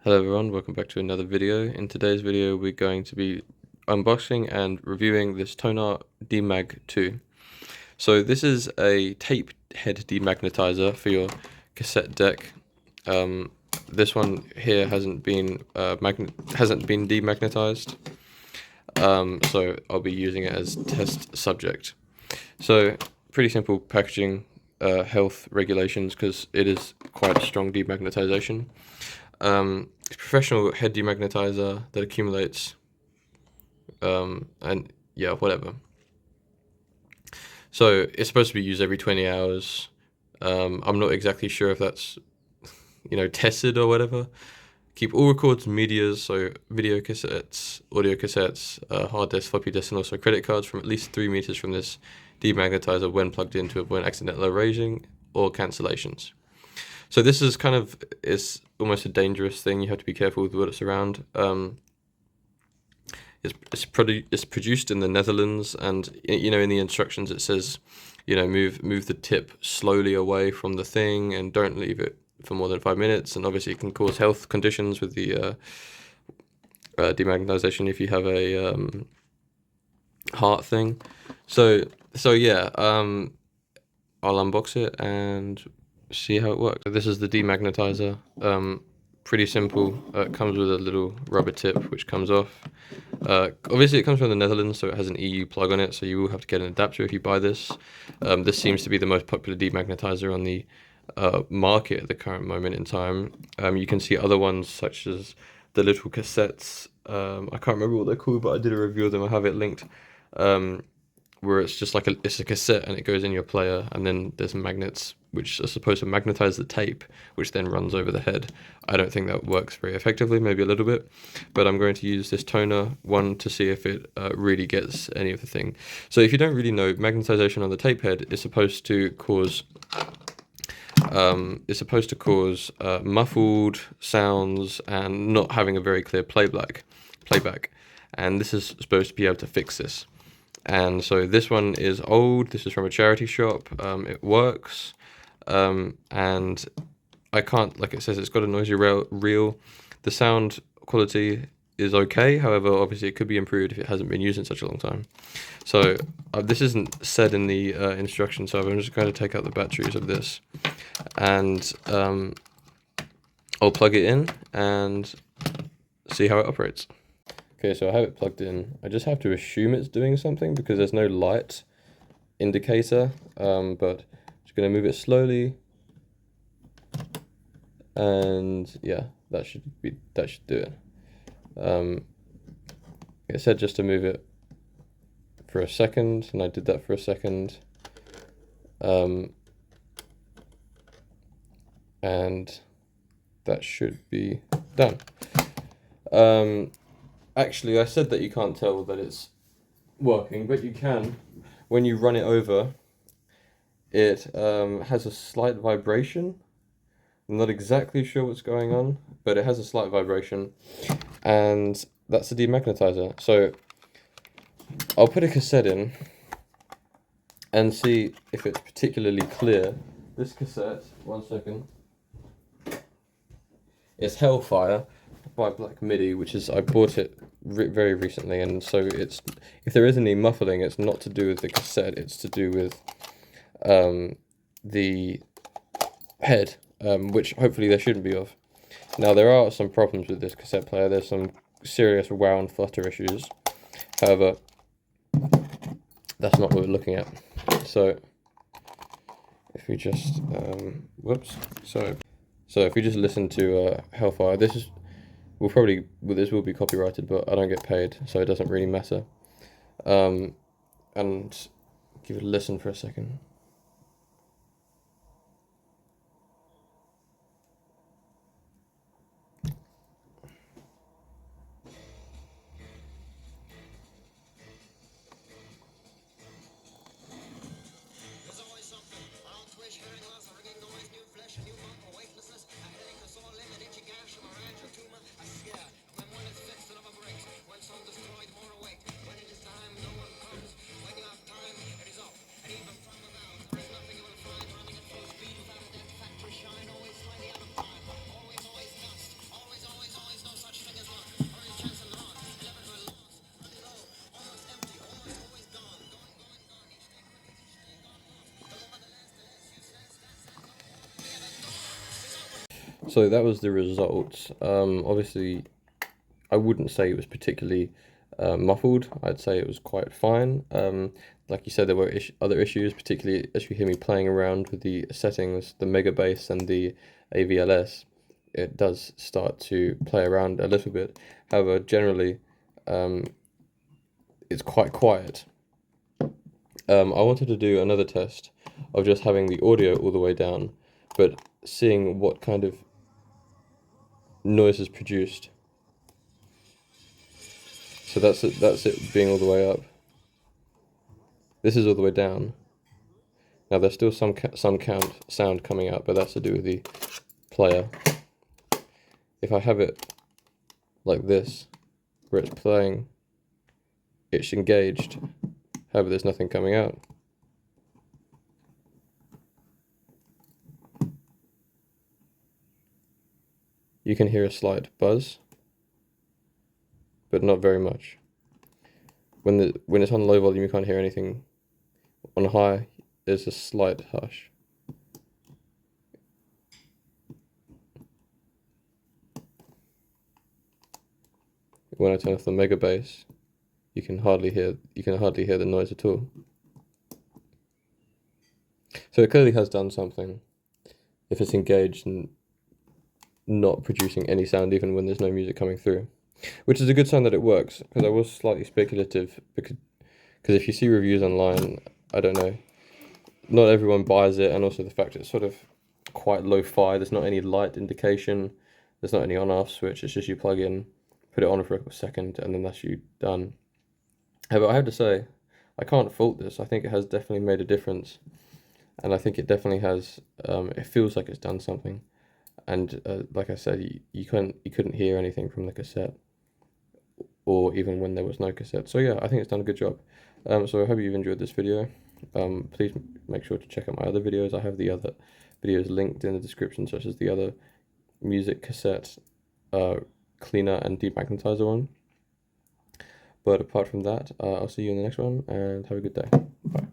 Hello everyone, welcome back to another video. In today's video we're going to be unboxing and reviewing this Tonar DeMag 2. So this is a tape head demagnetizer for your cassette deck. This one here hasn't been demagnetized, so I'll be using it as test subject. So pretty simple packaging, health regulations, because it is quite a strong demagnetization. It's a professional head demagnetizer that accumulates, and yeah, whatever. So it's supposed to be used every 20 hours. I'm not exactly sure if that's, tested or whatever. Keep all records and medias, so video cassettes, audio cassettes, hard disk, floppy disk, and also credit cards from at least 3 meters from this demagnetizer when plugged in to avoid accidental erasing or cancellations. So this is it's almost a dangerous thing. You have to be careful with what it's around. It's produced in the Netherlands, and in the instructions it says, move the tip slowly away from the thing and don't leave it for more than 5 minutes. And obviously it can cause health conditions with the demagnetization if you have a heart thing. So yeah, I'll unbox it and see how it works. This is the demagnetizer. Pretty simple. It comes with a little rubber tip which comes off. Obviously it comes from the Netherlands, so it has an EU plug on it, so you will have to get an adapter if you buy this. This seems to be the most popular demagnetizer on the market at the current moment in time. You can see other ones such as the little cassettes. I can't remember what they're called, but I did a review of them. I have it linked. Where it's just like it's a cassette and it goes in your player, and then there's magnets which are supposed to magnetize the tape, which then runs over the head. I don't think that works very effectively, maybe a little bit, but I'm going to use this Tonar one to see if it really gets any of the thing. So if you don't really know, magnetization on the tape head is supposed to cause muffled sounds and not having a very clear playback, and this is supposed to be able to fix this. And so this one is old. This is from a charity shop. It works, and I can't, like it says, it's got a noisy reel. The sound quality is okay. However, obviously it could be improved if it hasn't been used in such a long time. So this isn't said in the instructions, so I'm just going to take out the batteries of this, and I'll plug it in and see how it operates. Okay, so I have it plugged in. I just have to assume it's doing something because there's no light indicator, but I'm just going to move it slowly, and yeah, that should do it. It said just to move it for a second, and I did that for a second, and that should be done. Actually, I said that you can't tell that it's working, but you can. When you run it over, it has a slight vibration. I'm not exactly sure what's going on, but it has a slight vibration, and that's the demagnetizer. So I'll put a cassette in and see if it's particularly clear. This cassette, one second, it's Hellfire by Black Midi, which is, I bought it very recently, and so it's, if there is any muffling, it's not to do with the cassette, it's to do with the head, which hopefully there shouldn't be of. Now there are some problems with this cassette player. There's some serious wow and flutter issues. However, that's not what we're looking at. So if we just so if we just listen to Hellfire, this will be copyrighted, but I don't get paid, so it doesn't really matter. And give it a listen for a second. So that was the results. Obviously, I wouldn't say it was particularly muffled. I'd say it was quite fine. Like you said, there were other issues, particularly as you hear me playing around with the settings, the mega bass and the AVLS. It does start to play around a little bit. However, generally, it's quite quiet. I wanted to do another test of just having the audio all the way down, but seeing what kind of noise is produced. So that's it being all the way up. This is all the way down. Now there's still some sound coming out, but that's to do with the player. If I have it like this, where it's playing, it's engaged. However, there's nothing coming out. You can hear a slight buzz, but not very much. When it's on low volume, you can't hear anything. On high, there's a slight hush. When I turn off the mega bass, you can hardly hear the noise at all. So it clearly has done something if it's engaged and not producing any sound even when there's no music coming through, which is a good sign that it works, because I was slightly speculative, because if you see reviews online, I don't know, not everyone buys it, and also the fact it's sort of quite lo-fi. There's not any light indication, there's not any on-off switch, it's just you plug in, put it on for a second, and then that's you done. However, I have to say, I can't fault this. I think it has definitely made a difference, and I think it definitely has, it feels like it's done something. And like I said, you couldn't hear anything from the cassette, or even when there was no cassette. So yeah, I think it's done a good job. So I hope you've enjoyed this video. Please make sure to check out my other videos. I have the other videos linked in the description, such as the other music cassette cleaner and demagnetizer one. But apart from that, I'll see you in the next one, and have a good day. Bye.